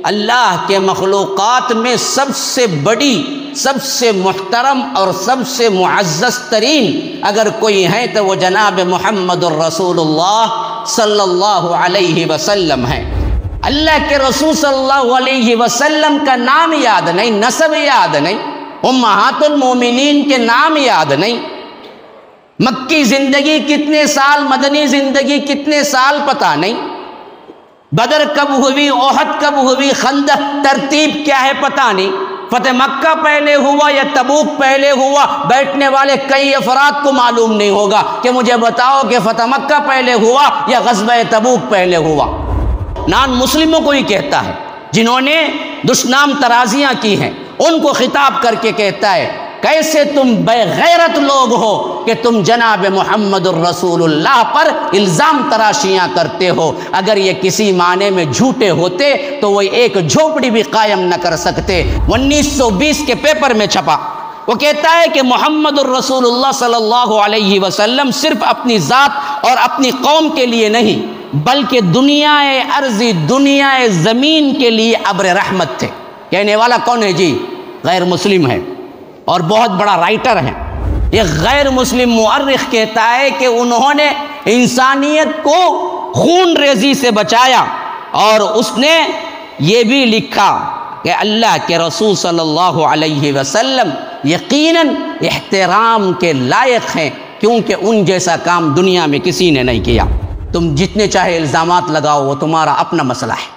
اللہ کے مخلوقات میں سب سے بڑی، سب سے محترم اور سب سے معزز ترین اگر کوئی ہے تو وہ جناب محمد الرسول اللہ صلی اللہ علیہ وسلم ہیں۔ اللہ کے رسول صلی اللہ علیہ وسلم کا نام یاد نہیں، نسب یاد نہیں، امہات المومنین کے نام یاد نہیں، مکی زندگی کتنے سال، مدنی زندگی کتنے سال پتہ نہیں، بدر کب ہوئی، احد کب ہوئی، خندق ترتیب کیا ہے پتہ نہیں، فتح مکہ پہلے ہوا یا تبوک پہلے ہوا، بیٹھنے والے کئی افراد کو معلوم نہیں ہوگا کہ مجھے بتاؤ کہ فتح مکہ پہلے ہوا یا غزوہ تبوک پہلے ہوا۔ نان مسلموں کو ہی کہتا ہے، جنہوں نے دشنام ترازیاں کی ہیں ان کو خطاب کر کے کہتا ہے کیسے تم بے غیرت لوگ ہو کہ تم جناب محمد الرسول اللہ پر الزام تراشیاں کرتے ہو، اگر یہ کسی معنی میں جھوٹے ہوتے تو وہ ایک جھوپڑی بھی قائم نہ کر سکتے۔ 1920 کے پیپر میں چھپا، وہ کہتا ہے کہ محمد الرسول اللہ صلی اللہ علیہ وسلم صرف اپنی ذات اور اپنی قوم کے لیے نہیں بلکہ دنیا ارضی، دنیا زمین کے لیے ابر رحمت تھے۔ کہنے والا کون ہے جی؟ غیر مسلم ہے اور بہت بڑا رائٹر ہے۔ یہ غیر مسلم مورخ کہتا ہے کہ انہوں نے انسانیت کو خون ریزی سے بچایا، اور اس نے یہ بھی لکھا کہ اللہ کے رسول صلی اللہ علیہ وسلم یقیناً احترام کے لائق ہیں، کیونکہ ان جیسا کام دنیا میں کسی نے نہیں کیا۔ تم جتنے چاہے الزامات لگاؤ، وہ تمہارا اپنا مسئلہ ہے،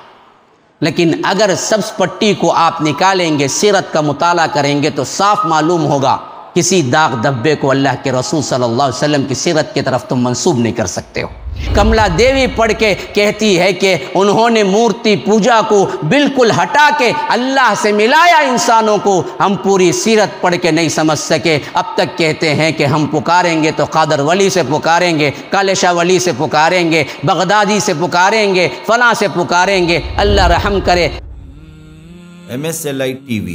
لیکن اگر سبز پٹی کو آپ نکالیں گے، سیرت کا مطالعہ کریں گے تو صاف معلوم ہوگا کسی داغ دھبے کو اللہ کے رسول صلی اللہ علیہ وسلم کی سیرت کی طرف تم منسوب نہیں کر سکتے ہو۔ کملا دیوی پڑھ کے کہتی ہے کہ انہوں نے مورتی پوجا کو بالکل ہٹا کے اللہ سے ملایا انسانوں کو، ہم پوری سیرت پڑھ کے نہیں سمجھ سکے، اب تک کہتے ہیں کہ ہم پکاریں گے تو قادر ولی سے پکاریں گے، کالے شاہ ولی سے پکاریں گے، بغدادی سے پکاریں گے، فلاں سے پکاریں گے۔ اللہ رحم کرے۔ MSLI TV،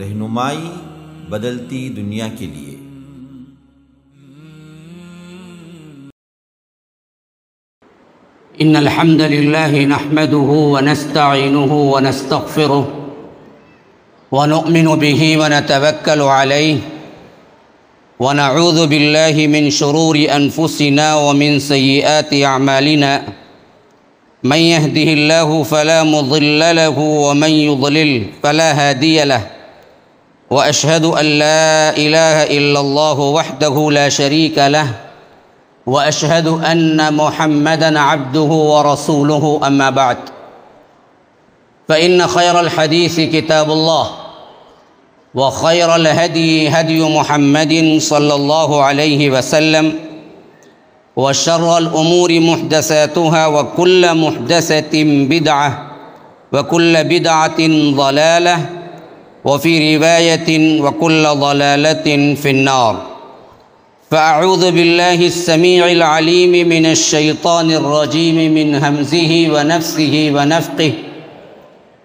رہنمائی بدلتی دنیا کے لیے۔ ان الحمد لله نحمده ونستعينه ونستغفره ونؤمن به ونتوكل عليه ونعوذ بالله من شرور انفسنا ومن سيئات اعمالنا، من يهده الله فلا مضل له ومن يضلل فلا هادي له، واشهد ان لا اله الا الله وحده لا شريك له، وأشهد أن محمدًا عبده ورسوله، أما بعد، فإن خير الحديث كتاب الله، وخير الهدي هدي محمد صلى الله عليه وسلم، وشر الأمور محدثاتها، وكل محدثة بدعة، وكل بدعة ضلالة، وفي رواية وكل ضلالة في النار۔ فأعوذ بالله السميع العليم من الشيطان الرجيم من همزه ونفسه ونفقه،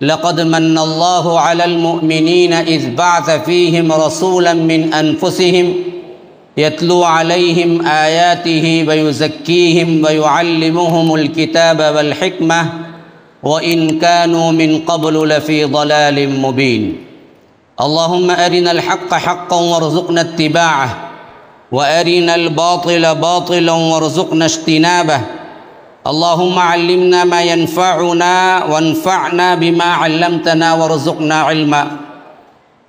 لقد من الله على المؤمنين إذ بعث فيهم رسولا من أنفسهم يتلو عليهم آياته ويزكيهم ويعلمهم الكتاب والحكمة وإن كانوا من قبل لفي ضلال مبين۔ اللهم أرنا الحق حقا وارزقنا اتباعه، وأرنا الباطل باطلا وارزقنا اجتنابه۔ اللهم علمنا ما ينفعنا وانفعنا بما علمتنا وارزقنا علما۔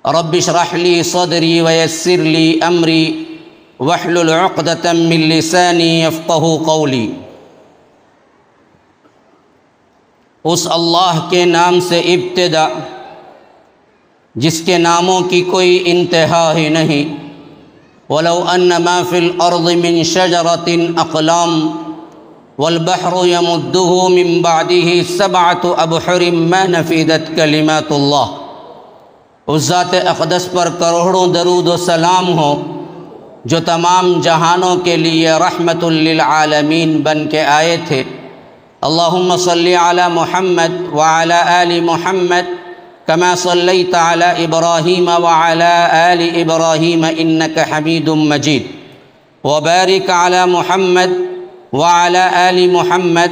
رب اشرح لي صدري ويسر لي أمري واحلل عقدة من لساني يفقه قولي۔ اس اللہ کے نام سے ابتدا جس کے ناموں کی کوئی انتہا ہی نہیں۔ وَلَوْ أَنَّ مَا فِي الْأَرْضِ مِنْ شَجَرَةٍ أَقْلَامٌ وَالْبَحْرُ يَمُدُّهُ مِنْ بَعْدِهِ سَبْعَةُ أَبْحُرٍ مَا نَفِدَتْ كَلِمَاتُ اللَّهِ۔ اس ذات اقدس پر کروڑوں درود و سلام ہو جو تمام جہانوں کے لیے رحمت للعالمین بن کے آئے تھے۔ اللہم صلی علی محمد وعلی آل محمد كما صليت على إبراهيم وعلى آل إبراهيم إنك حميد مجيد، وبارك على محمد وعلى آل محمد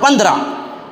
15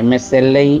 MSLI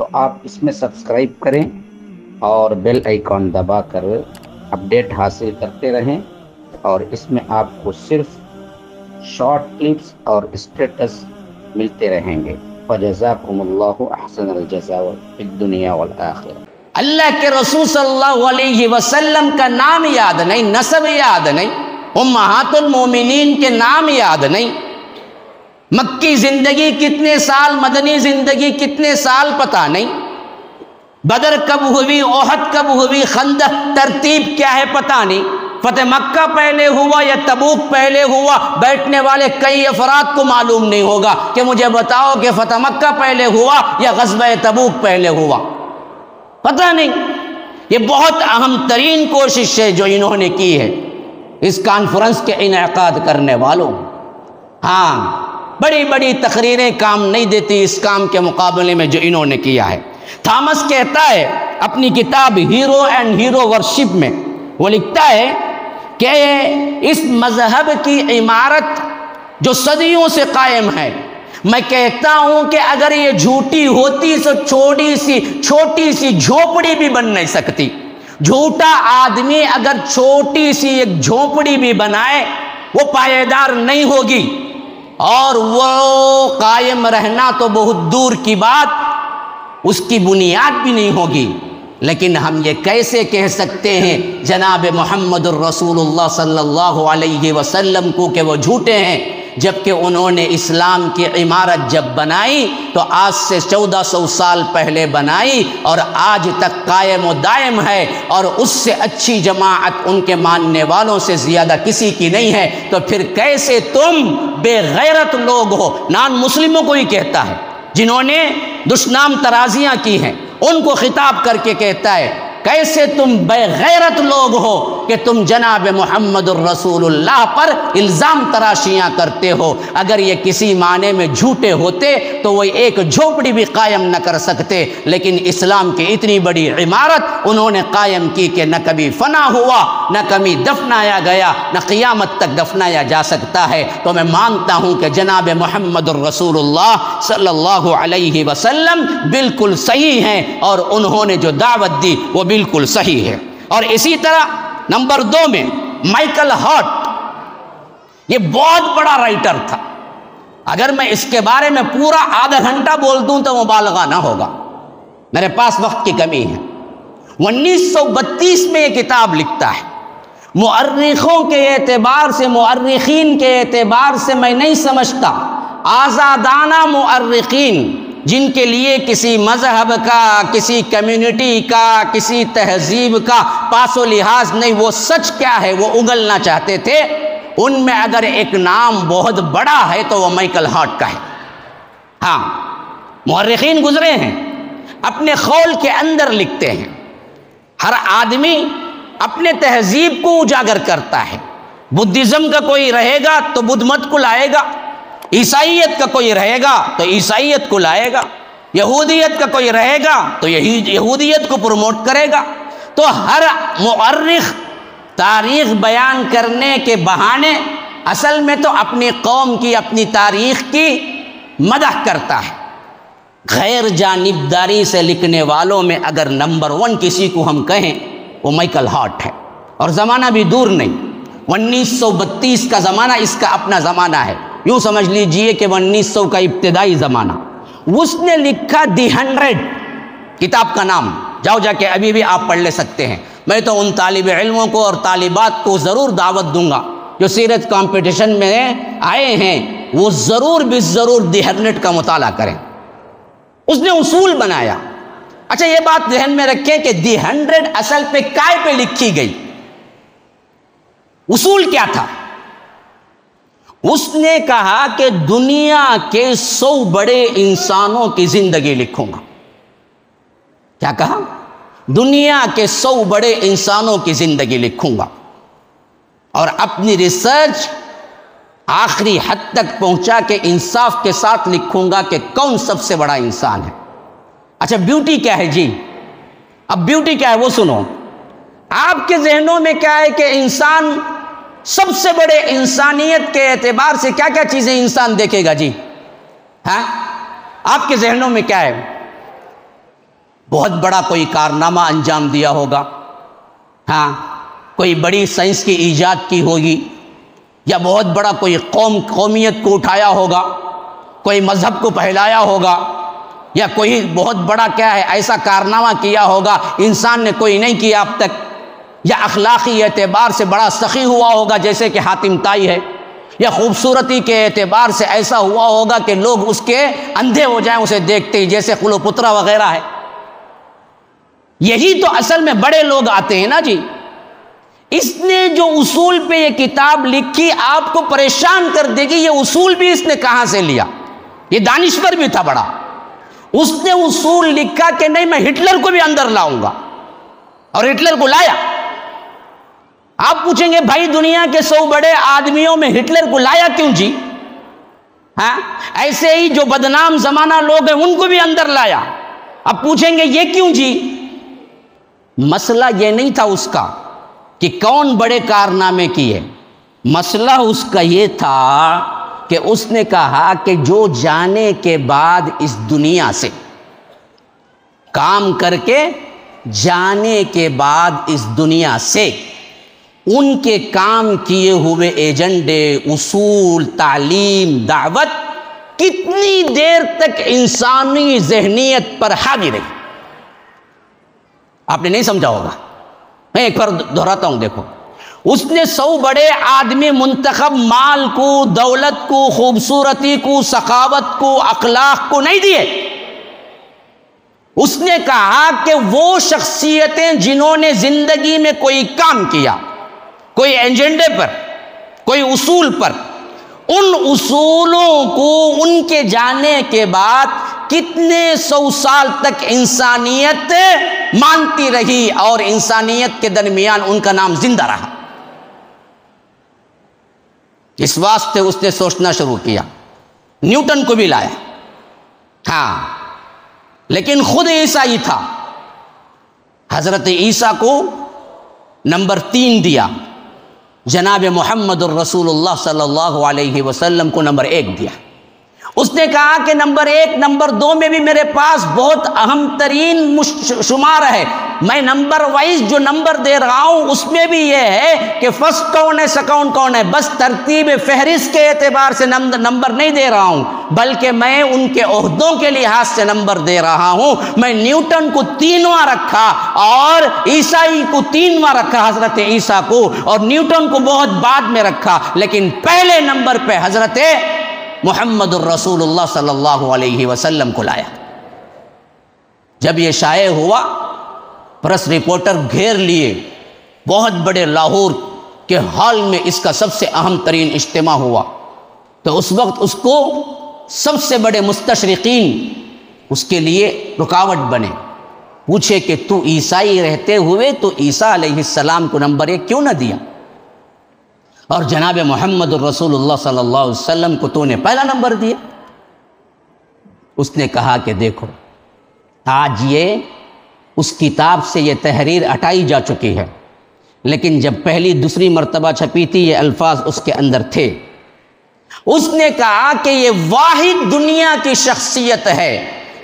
تو آپ اس میں سبسکرائب کریں اور بیل آئیکن دبا کر اپڈیٹ حاصل کرتے رہیں، اور اس میں آپ کو صرف شارٹ کلپس اور اسٹیٹس ملتے رہیں گے۔ فجزاکم اللہ احسن الجزاء فی الدنیا والآخرہ۔ اللہ کے رسول صلی اللہ علیہ وسلم کا نام یاد نہیں، نسب یاد نہیں، امہات المومنین کے نام یاد نہیں، مکی زندگی کتنے سال، مدنی زندگی کتنے سال پتہ نہیں، بدر کب ہوئی، احد کب ہوئی، خندق ترتیب کیا ہے پتہ نہیں، فتح مکہ پہلے ہوا یا تبوک پہلے ہوا، بیٹھنے والے کئی افراد کو معلوم نہیں ہوگا کہ مجھے بتاؤ کہ فتح مکہ پہلے ہوا یا غزوہ تبوک پہلے ہوا، پتہ نہیں۔ یہ بہت اہم ترین کوشش ہے جو انہوں نے کی ہے اس کانفرنس کے انعقاد کرنے والوں۔ ہاں، بڑی بڑی تقریریں کام نہیں دیتی اس کام کے مقابلے میں جو انہوں نے کیا ہے۔ تھامس کہتا ہے اپنی کتاب ہیرو اینڈ ہیرو ورشپ میں، وہ لکھتا ہے کہ اس مذہب کی عمارت جو صدیوں سے قائم ہے، میں کہتا ہوں کہ اگر یہ جھوٹی ہوتی تو چھوٹی سی جھونپڑی بھی بن نہیں سکتی۔ جھوٹا آدمی اگر چھوٹی سی ایک جھونپڑی بھی بنائے وہ پائیدار نہیں ہوگی، اور وہ قائم رہنا تو بہت دور کی بات، اس کی بنیاد بھی نہیں ہوگی۔ لیکن ہم یہ کیسے کہہ سکتے ہیں جناب محمد الرسول اللہ صلی اللہ علیہ وسلم کو کہ وہ جھوٹے ہیں، جبکہ انہوں نے اسلام کی عمارت جب بنائی تو آج سے 1400 سال پہلے بنائی اور آج تک قائم و دائم ہے، اور اس سے اچھی جماعت ان کے ماننے والوں سے زیادہ کسی کی نہیں ہے۔ تو پھر کیسے تم بے غیرت لوگ ہو، نان مسلموں کو ہی کہتا ہے جنہوں نے دشنام ترازیاں کی ہیں، ان کو خطاب کر کے کہتا ہے کیسے تم بے غیرت لوگ ہو کہ تم جناب محمد الرسول اللہ پر الزام تراشیاں کرتے ہو۔ اگر یہ کسی معنی میں جھوٹے ہوتے تو وہ ایک جھوپڑی بھی قائم نہ کر سکتے، لیکن اسلام کی اتنی بڑی عمارت انہوں نے قائم کی کہ نہ کبھی فنا ہوا، نہ کبھی دفنایا گیا، نہ قیامت تک دفنایا جا سکتا ہے۔ تو میں مانتا ہوں کہ جناب محمد الرسول اللہ صلی اللہ علیہ وسلم بالکل صحیح ہیں، اور انہوں نے جو دعوت دی وہ بالکل صحیح ہے۔ اور اسی طرح نمبر 2 میں مائیکل ہارٹ، یہ بہت بڑا رائٹر تھا، اگر میں اس کے بارے میں پورا آدھا گھنٹہ بول دوں تو مبالغہ نہ ہوگا، میرے پاس وقت کی کمی ہے۔ 1932 میں یہ کتاب لکھتا ہے۔ مؤرخوں کے اعتبار سے، مؤرخین کے اعتبار سے میں نہیں سمجھتا آزادانہ مؤرخین جن کے لیے کسی مذہب کا، کسی کمیونٹی کا، کسی تہذیب کا پاس و لحاظ نہیں، وہ سچ کیا ہے وہ اگلنا چاہتے تھے، ان میں اگر ایک نام بہت بڑا ہے تو وہ مائیکل ہارٹ کا ہے۔ ہاں، مؤرخین گزرے ہیں، اپنے قول کے اندر لکھتے ہیں ہر آدمی اپنے تہذیب کو اجاگر کرتا ہے۔ بدھزم کا کوئی رہے گا تو بدھ مت کو لائے گا، عیسائیت کا کوئی رہے گا تو عیسائیت کو لائے گا، یہودیت کا کوئی رہے گا تو یہودیت کو پروموٹ کرے گا۔ تو ہر مؤرخ تاریخ بیان کرنے کے بہانے اصل میں تو اپنی قوم کی، اپنی تاریخ کی مدح کرتا ہے۔ غیر جانبداری سے لکھنے والوں میں اگر نمبر 1 کسی کو ہم کہیں وہ مائیکل ہارٹ ہے، اور زمانہ بھی دور نہیں، 1932 کا زمانہ اس کا اپنا زمانہ ہے، یوں سمجھ لیجئے کہ 1900 کا ابتدائی زمانہ۔ اس نے لکھا دی 100، کتاب کا نام جاؤ جا کے ابھی بھی آپ پڑھ لے سکتے ہیں۔ میں تو ان طالب علموں کو اور طالبات کو ضرور دعوت دوں گا جو سیرت کمپٹیشن میں آئے ہیں، وہ ضرور دی 100 کا مطالعہ کریں۔ اس نے اصول بنایا۔ اچھا، یہ بات ذہن میں رکھیں کہ دی 100 اصل پہ کائے پہ لکھی گئی، اصول کیا تھا؟ اس نے کہا کہ دنیا کے 100 بڑے انسانوں کی زندگی لکھوں گا۔ کیا کہا؟ دنیا کے 100 بڑے انسانوں کی زندگی لکھوں گا، اور اپنی ریسرچ آخری حد تک پہنچا کے انصاف کے ساتھ لکھوں گا کہ کون سب سے بڑا انسان ہے۔ اچھا، بیوٹی کیا ہے جی؟ اب بیوٹی کیا ہے وہ سنو۔ آپ کے ذہنوں میں کیا ہے کہ انسان سب سے بڑے انسانیت کے اعتبار سے کیا کیا چیزیں انسان دیکھے گا جی؟ ہاں، آپ کے ذہنوں میں کیا ہے؟ بہت بڑا کوئی کارنامہ انجام دیا ہوگا، ہاں کوئی بڑی سائنس کی ایجاد کی ہوگی، یا بہت بڑا کوئی قومیت کو اٹھایا ہوگا، کوئی مذہب کو پھیلایا ہوگا، یا کوئی بہت بڑا کیا ہے ایسا کارنامہ کیا ہوگا انسان نے کوئی نہیں کیا اب تک، یا اخلاقی اعتبار سے بڑا سخی ہوا ہوگا جیسے کہ حاتم طائی ہے، یا خوبصورتی کے اعتبار سے ایسا ہوا ہوگا کہ لوگ اس کے اندھے ہو جائیں اسے دیکھتے ہی، جیسے کلوپترا وغیرہ ہے۔ یہی تو اصل میں بڑے لوگ آتے ہیں نا جی۔ اس نے جو اصول پہ یہ کتاب لکھی آپ کو پریشان کر دے گی، یہ اصول بھی اس نے کہاں سے لیا؟ یہ دانشور بھی تھا بڑا، اس نے اصول لکھا کہ نہیں میں ہٹلر کو بھی اندر لاؤں گا، اور ہٹلر کو لایا۔ آپ پوچھیں گے بھائی دنیا کے 100 بڑے آدمیوں میں ہٹلر کو لایا کیوں جی؟ ہاں ایسے ہی جو بدنام زمانہ لوگ ہیں ان کو بھی اندر لایا۔ اب پوچھیں گے یہ کیوں جی؟ مسئلہ یہ نہیں تھا اس کا کہ کون بڑے کارنامے کیے، مسئلہ اس کا یہ تھا کہ اس نے کہا کہ جو جانے کے بعد اس دنیا سے کام کر کے جانے کے بعد اس دنیا سے ان کے کام کیے ہوئے ایجنڈے، اصول، تعلیم، دعوت کتنی دیر تک انسانی ذہنیت پر حاوی رہی۔ آپ نے نہیں سمجھا ہوگا، میں ایک بار دہراتا ہوں، دیکھو اس نے 100 بڑے آدمی منتخب مال کو، دولت کو، خوبصورتی کو، سخاوت کو، اخلاق کو نہیں دیے۔ اس نے کہا کہ وہ شخصیتیں جنہوں نے زندگی میں کوئی کام کیا، کوئی ایجنڈے پر، کوئی اصول پر، ان اصولوں کو ان کے جانے کے بعد کتنے 100 سال تک انسانیت مانتی رہی اور انسانیت کے درمیان ان کا نام زندہ رہا۔ اس واسطے اس نے سوچنا شروع کیا، نیوٹن کو بھی لایا، ہاں لیکن خود عیسائی تھا، حضرت عیسیٰ کو نمبر 3 دیا، جناب محمد الرسول اللہ صلی اللہ علیہ وسلم کو نمبر 1 دیا۔ اس نے کہا کہ نمبر 1 نمبر 2 میں بھی میرے پاس بہت اہم ترین شمار ہے، میں نمبر وائز جو نمبر دے رہا ہوں اس میں بھی یہ ہے کہ فرسٹ کون ہے سیکنڈ کون ہے، بس ترتیب فہرست کے اعتبار سے نمبر نہیں دے رہا ہوں، بلکہ میں ان کے عہدوں کے لحاظ سے نمبر دے رہا ہوں۔ میں نیوٹن کو 3واں رکھا اور عیسائی کو 3واں رکھا، حضرت عیسیٰ کو، اور نیوٹن کو بہت بعد میں رکھا، لیکن پہلے نمبر پہ حضرت محمد الرسول اللہ صلی اللہ علیہ وسلم کو لایا۔ جب یہ شائع ہوا پریس رپورٹر گھیر لیے، بہت بڑے لاہور کے ہال میں اس کا سب سے اہم ترین اجتماع ہوا، تو اس وقت اس کو سب سے بڑے مستشرقین اس کے لیے رکاوٹ بنے، پوچھے کہ تو عیسائی رہتے ہوئے تو عیسیٰ علیہ السلام کو نمبر 1 کیوں نہ دیا، اور جناب محمد الرسول اللہ صلی اللہ علیہ وسلم کو تو نے پہلا نمبر دیا؟ اس نے کہا کہ دیکھو آج یہ اس کتاب سے یہ تحریر ہٹائی جا چکی ہے، لیکن جب پہلی دوسری مرتبہ چھپی تھی یہ الفاظ اس کے اندر تھے۔ اس نے کہا کہ یہ واحد دنیا کی شخصیت ہے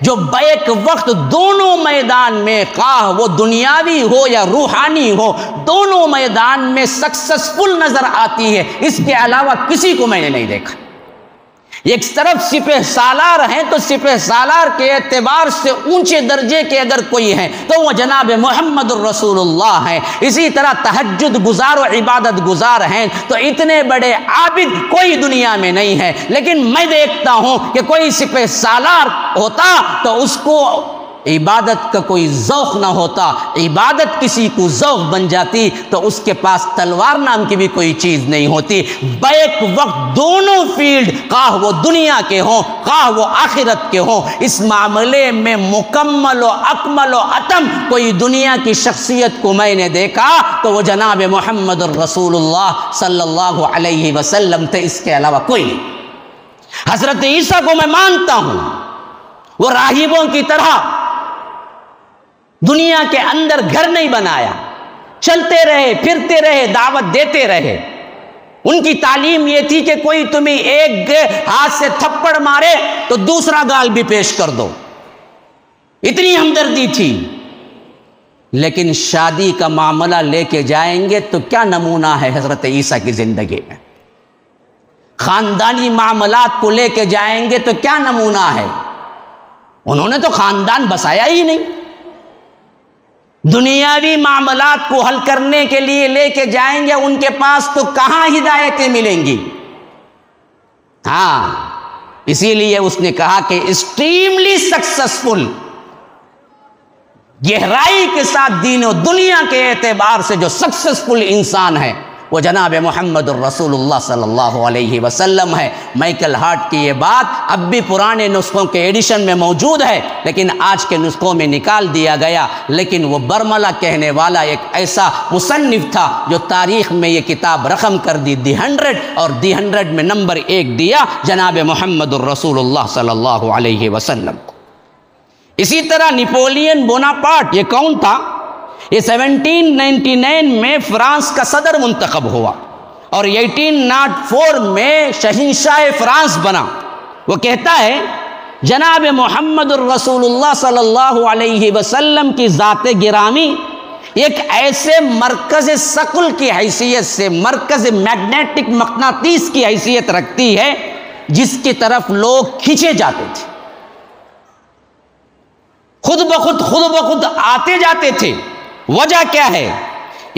جو بیک وقت دونوں میدان میں، خواہ وہ دنیاوی ہو یا روحانی ہو، دونوں میدان میں سکسسفل نظر آتی ہے، اس کے علاوہ کسی کو میں نے نہیں دیکھا۔ ایک طرف سپہ سالار ہیں تو سپہ سالار کے اعتبار سے اونچے درجے کے اگر کوئی ہیں تو وہ جناب محمد الرسول اللہ ہیں، اسی طرح تہجد گزار و عبادت گزار ہیں تو اتنے بڑے عابد کوئی دنیا میں نہیں ہے، لیکن میں دیکھتا ہوں کہ کوئی سپہ سالار ہوتا تو اس کو عبادت کا کوئی ذوق نہ ہوتا، عبادت کسی کو ذوق بن جاتی تو اس کے پاس تلوار نام کی بھی کوئی چیز نہیں ہوتی۔ بیک وقت دونوں فیلڈ، خواہ وہ دنیا کے ہوں خواہ وہ آخرت کے ہوں، اس معاملے میں مکمل و اکمل و اتم کوئی دنیا کی شخصیت کو میں نے دیکھا تو وہ جناب محمد الرسول اللہ صلی اللہ علیہ وسلم تھے، اس کے علاوہ کوئی نہیں۔ حضرت عیسیٰ کو میں مانتا ہوں، وہ راہبوں کی طرح دنیا کے اندر گھر نہیں بنایا، چلتے رہے پھرتے رہے دعوت دیتے رہے۔ ان کی تعلیم یہ تھی کہ کوئی تمہیں ایک ہاتھ سے تھپڑ مارے تو دوسرا گال بھی پیش کر دو، اتنی ہمدردی تھی، لیکن شادی کا معاملہ لے کے جائیں گے تو کیا نمونہ ہے حضرت عیسیٰ کی زندگی میں؟ خاندانی معاملات کو لے کے جائیں گے تو کیا نمونہ ہے؟ انہوں نے تو خاندان بسایا ہی نہیں۔ دنیاوی معاملات کو حل کرنے کے لیے لے کے جائیں گے، ان کے پاس تو کہاں ہدایتیں ملیں گی؟ ہاں، اسی لیے اس نے کہا کہ ایکسٹریملی سکسیسفل، گہرائی کے ساتھ دین و دنیا کے اعتبار سے جو سکسیسفل انسان ہے وہ جناب محمد الرسول اللہ صلی اللہ علیہ وسلم ہے۔ مائیکل ہارٹ کی یہ بات اب بھی پرانے نسخوں کے ایڈیشن میں موجود ہے، لیکن آج کے نسخوں میں نکال دیا گیا۔ لیکن وہ برملا کہنے والا ایک ایسا مصنف تھا جو تاریخ میں یہ کتاب رقم کر دی دی 100، اور دی 100 میں نمبر 1 دیا جناب محمد الرسول اللہ صلی اللہ علیہ وسلم کو۔ اسی طرح نیپولین بوناپارٹ، یہ کون تھا؟ یہ 1799 میں فرانس کا صدر منتخب ہوا اور 1804 میں شہنشاہ فرانس بنا۔ وہ کہتا ہے جناب محمد الرسول اللہ صلی اللہ علیہ وسلم کی ذات گرامی ایک ایسے مرکز ثقل کی حیثیت سے، مرکز میگنیٹک مقناطیس کی حیثیت رکھتی ہے جس کی طرف لوگ کھینچے جاتے تھے، خود بخود آتے جاتے تھے۔ وجہ کیا ہے؟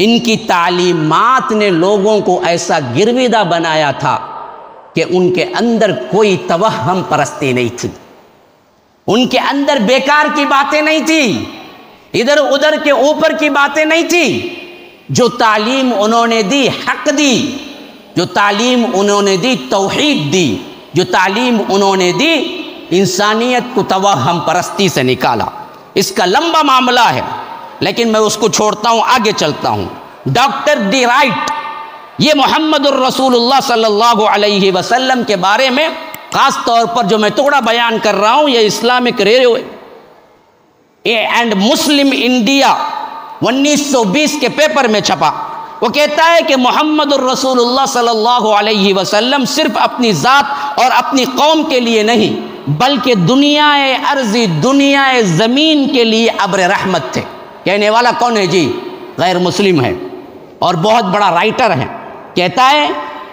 ان کی تعلیمات نے لوگوں کو ایسا گرویدہ بنایا تھا کہ ان کے اندر کوئی توہم پرستی نہیں تھی، ان کے اندر بیکار کی باتیں نہیں تھی، ادھر ادھر کے اوپر کی باتیں نہیں تھی۔ جو تعلیم انہوں نے دی حق دی، جو تعلیم انہوں نے دی توحید دی، جو تعلیم انہوں نے دی انسانیت کو توہم پرستی سے نکالا۔ اس کا لمبا معاملہ ہے، لیکن میں اس کو چھوڑتا ہوں، آگے چلتا ہوں۔ ڈاکٹر ڈی رائٹ، یہ محمد الرسول اللہ صلی اللہ علیہ وسلم کے بارے میں خاص طور پر جو میں ٹکڑا بیان کر رہا ہوں، یہ Islamic review and Muslim India 1920 کے پیپر میں چھپا۔ وہ کہتا ہے کہ محمد الرسول اللہ صلی اللہ علیہ وسلم صرف اپنی ذات اور اپنی قوم کے لیے نہیں بلکہ دنیا ارضی، دنیا زمین کے لیے ابر رحمت تھے۔ کہنے والا کون ہے جی؟ غیر مسلم ہے اور بہت بڑا رائٹر ہے۔ کہتا ہے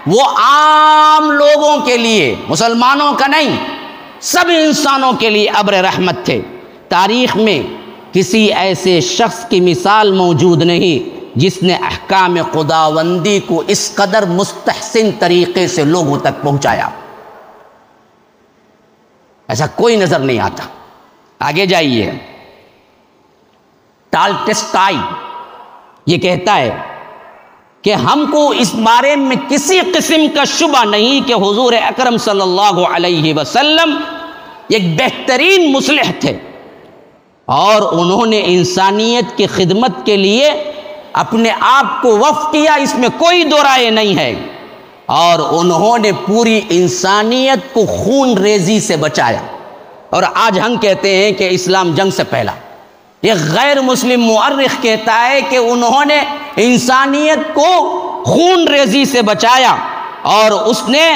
وہ عام لوگوں کے لیے، مسلمانوں کا نہیں، سب انسانوں کے لیے ابر رحمت تھے۔ تاریخ میں کسی ایسے شخص کی مثال موجود نہیں جس نے احکام خداوندی کو اس قدر مستحسن طریقے سے لوگوں تک پہنچایا، ایسا کوئی نظر نہیں آتا۔ آگے جائیے۔ ٹالسٹائی یہ کہتا ہے کہ ہم کو اس بارے میں کسی قسم کا شبہ نہیں کہ حضور اکرم صلی اللہ علیہ وسلم ایک بہترین مصلح تھے اور انہوں نے انسانیت کی خدمت کے لیے اپنے آپ کو وقف کیا، اس میں کوئی دو رائے نہیں ہے، اور انہوں نے پوری انسانیت کو خون ریزی سے بچایا۔ اور آج ہم کہتے ہیں کہ اسلام جنگ سے پہلا، ایک غیر مسلم مورخ کہتا ہے کہ انہوں نے انسانیت کو خون ریزی سے بچایا، اور اس نے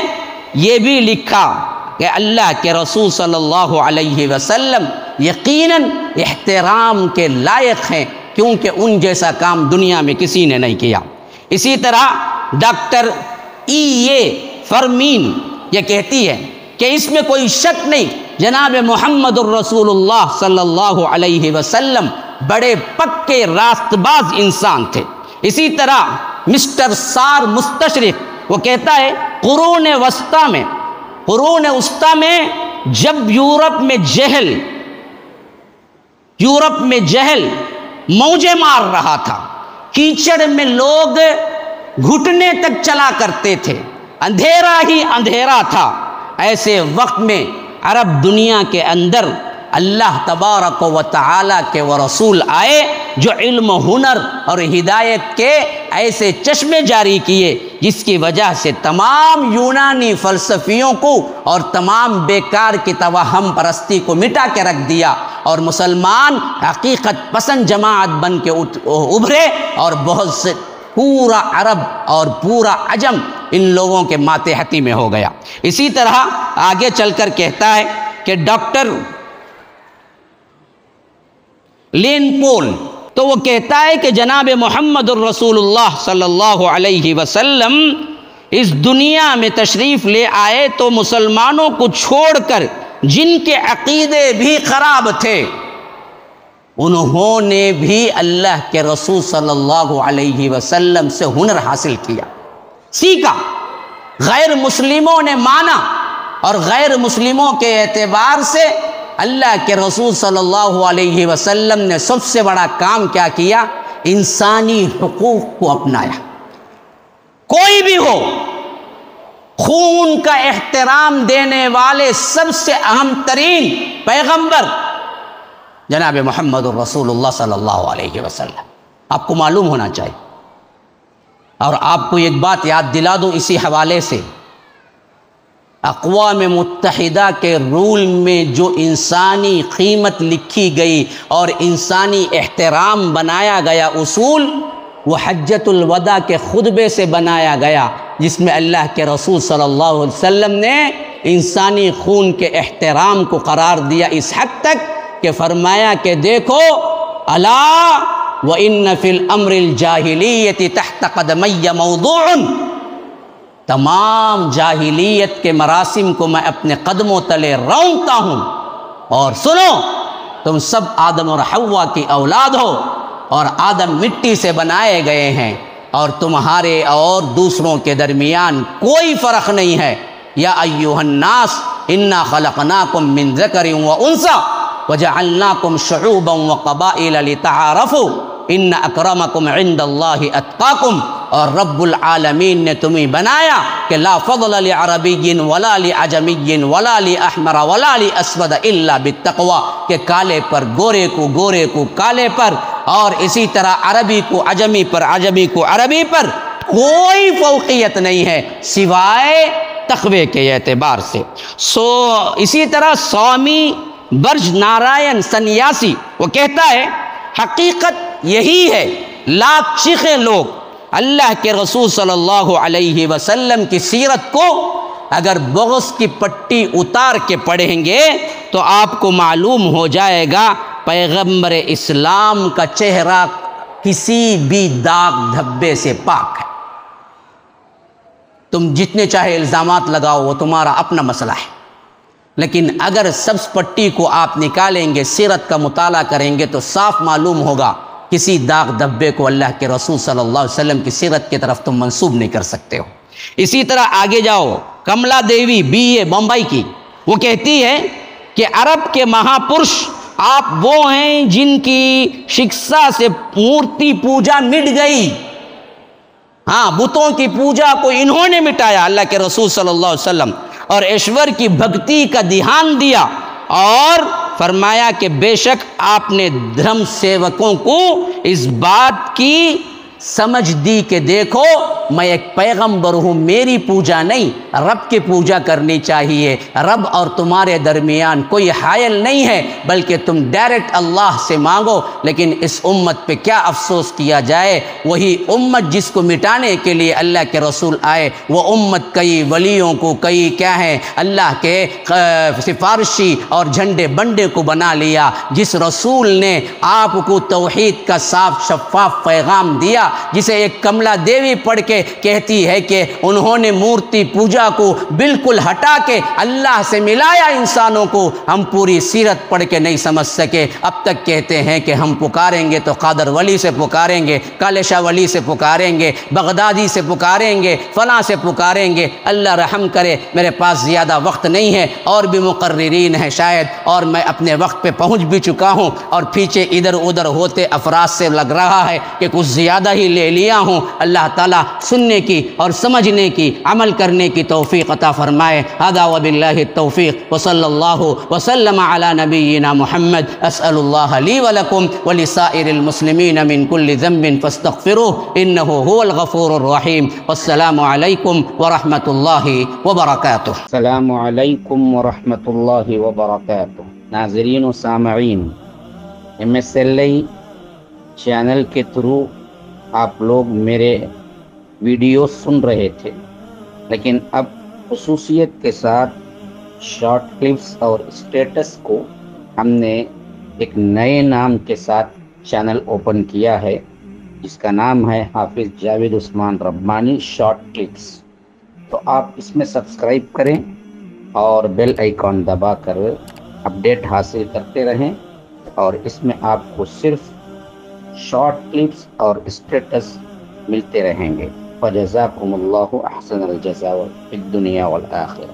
یہ بھی لکھا کہ اللہ کے رسول صلی اللہ علیہ وسلم یقیناً احترام کے لائق ہیں کیونکہ ان جیسا کام دنیا میں کسی نے نہیں کیا۔ اسی طرح ڈاکٹر فرمین یہ کہتی ہے کہ اس میں کوئی شک نہیں جناب محمد الرسول اللہ صلی اللہ علیہ وسلم بڑے پکے راست باز انسان تھے۔ اسی طرح مسٹر سار مستشرق وہ کہتا ہے قرون وسطی میں جب یورپ میں جہل موجیں مار رہا تھا، کیچڑ میں لوگ گھٹنے تک چلا کرتے تھے، اندھیرا ہی اندھیرا تھا، ایسے وقت میں عرب دنیا کے اندر اللہ تبارک و تعالی کے وہ رسول آئے جو علم، ہنر اور ہدایت کے ایسے چشمے جاری کیے جس کی وجہ سے تمام یونانی فلسفیوں کو اور تمام بیکار کی توہم پرستی کو مٹا کے رکھ دیا، اور مسلمان حقیقت پسند جماعت بن کے ابھرے، اور بہت سے پورا عرب اور پورا عجم ان لوگوں کے ماتحتی میں ہو گیا۔ اسی طرح آگے چل کر کہتا ہے کہ ڈاکٹر لین پول، تو وہ کہتا ہے کہ جناب محمد الرسول اللہ صلی اللہ علیہ وسلم اس دنیا میں تشریف لے آئے تو مسلمانوں کو چھوڑ کر جن کے عقیدے بھی خراب تھے انہوں نے بھی اللہ کے رسول صلی اللہ علیہ وسلم سے ہنر حاصل کیا، سیکھا۔ غیر مسلموں نے مانا، اور غیر مسلموں کے اعتبار سے اللہ کے رسول صلی اللہ علیہ وسلم نے سب سے بڑا کام کیا کیا؟ انسانی حقوق کو اپنایا۔ کوئی بھی ہو، خون کا احترام دینے والے سب سے اہم ترین پیغمبر جناب محمد الرسول اللہ صلی اللہ علیہ وسلم۔ آپ کو معلوم ہونا چاہیے، اور آپ کو ایک بات یاد دلا دوں اسی حوالے سے، اقوام متحدہ کے رول میں جو انسانی قیمت لکھی گئی اور انسانی احترام بنایا گیا اصول، وہ حجۃ الوداع کے خطبے سے بنایا گیا، جس میں اللہ کے رسول صلی اللہ علیہ وسلم نے انسانی خون کے احترام کو قرار دیا، اس حد تک کہ فرمایا کہ دیکھو الا وَإِنَّ فِي الْأَمْرِ الْجَاهِلِيَّةِ تَحْتَ قَدَمَيَّ مَوْضُوعٌ، تمام جاہلیت کے مراسم کو میں اپنے قدموں تلے رونتا ہوں، اور سنو تم سب آدم اور حوا کی اولاد ہو، اور آدم مٹی سے بنائے گئے ہیں، اور تمہارے اور دوسروں کے درمیان کوئی فرق نہیں ہے۔ یا ایھا الناس انا خلقناکم من ذکر وانثی وجعلناکم شعوبا وقبائل لتعارفوا ان اکرمکم عند اللہ اتقاکم، اور رب العالمین نے تمہیں بنایا کہ لا فضل لعربی ولا لعجمی ولا لاحمر ولا لاسود الا بالتقوی، کہ کالے پر گورے کو، گورے کو کالے پر، اور اسی طرح عربی کو عجمی پر، عجمی کو عربی پر، کوئی فوقیت نہیں ہے سوائے تقوی کے اعتبار سے۔ اسی طرح سوامی برج نارائن سنیاسی وہ کہتا ہے حقیقت یہی ہے، لاکھ چیخیں لوگ اللہ کے رسول صلی اللہ علیہ وسلم کی سیرت کو اگر بغض کی پٹی اتار کے پڑھیں گے تو آپ کو معلوم ہو جائے گا پیغمبر اسلام کا چہرہ کسی بھی داغ دھبے سے پاک ہے۔ تم جتنے چاہے الزامات لگاؤ، وہ تمہارا اپنا مسئلہ ہے، لیکن اگر سبز پٹی کو آپ نکالیں گے، سیرت کا مطالعہ کریں گے تو صاف معلوم ہوگا کسی داغ دھبے کو اللہ کے رسول صلی اللہ علیہ وسلم کی سیرت کی طرف تم منسوب نہیں کر سکتے ہو۔ اسی طرح آگے جاؤ، کملا دیوی BA بمبئی کی، وہ کہتی ہے کہ عرب کے مہاپرش آپ وہ ہیں جن کی شکسا سے مورتی پوجا مٹ گئی۔ ہاں، بتوں کی پوجا کو انہوں نے مٹایا، اللہ کے رسول صلی اللہ علیہ وسلم، اور ایشور کی بھکتی کا دھیان دیا، اور فرمایا کہ بے شک آپ نے دھرم سیوکوں کو اس بات کی سمجھ دی کہ دیکھو میں ایک پیغمبر ہوں، میری پوجا نہیں، رب کی پوجا کرنی چاہیے، رب اور تمہارے درمیان کوئی حائل نہیں ہے، بلکہ تم ڈائریکٹ اللہ سے مانگو۔ لیکن اس امت پہ کیا افسوس کیا جائے، وہی امت جس کو مٹانے کے لیے اللہ کے رسول آئے، وہ امت کئی ولیوں کو، کئی کیا ہیں اللہ کے سفارشی اور جھنڈے بنڈے کو بنا لیا۔ جس رسول نے آپ کو توحید کا صاف شفاف پیغام دیا، جسے ایک کملا دیوی پڑھ کے کہتی ہے کہ انہوں نے مورتی پوجا کو بالکل ہٹا کے اللہ سے ملایا انسانوں کو، ہم پوری سیرت پڑھ کے نہیں سمجھ سکے۔ اب تک کہتے ہیں کہ ہم پکاریں گے تو قادر ولی سے پکاریں گے، کالے شاہ ولی سے پکاریں گے، بغدادی سے پکاریں گے، فلاں سے پکاریں گے۔ اللہ رحم کرے، میرے پاس زیادہ وقت نہیں ہے، اور بھی مقررین ہیں شاید، اور میں اپنے وقت پہ پہنچ بھی چکا ہوں، اور پیچھے ادھر ادھر ہوتے افراد سے لگ رہا ہے کہ کچھ زیادہ ہی لے لیا ہوں۔ اللہ تعالیٰ سننے کی اور سمجھنے کی، عمل کرنے کی توفیق عطا فرمائے۔ ھذا وباللہ التوفیق وصلی اللہ وسلم علی نبینا محمد۔ اسأل اللہ لی ولکم ولسائر المسلمین من کل ذنب فاستغفروه انہ هو الغفور الرحیم۔ والسلام علیکم ورحمۃ اللہ وبرکاتہ۔ السلام علیکم ورحمۃ اللہ وبرکاتہ۔ ناظرین و سامعین، MSLI چینل کے تھرو آپ لوگ میرے ویڈیو سن رہے تھے، لیکن اب خصوصیت کے ساتھ شارٹ کلپس اور اسٹیٹس کو ہم نے ایک نئے نام کے ساتھ چینل اوپن کیا ہے جس کا نام ہے حافظ جاوید عثمان ربانی شارٹ کلپس. تو آپ اس میں سبسکرائب کریں اور بیل آئیکن دبا کر اپڈیٹ حاصل کرتے رہیں، اور اس میں آپ کو صرف شارٹ کلپس اور اسٹیٹس ملتے رہیں گے. فجزاکم اللہ احسن الجزاء فی الدنیا والآخرہ.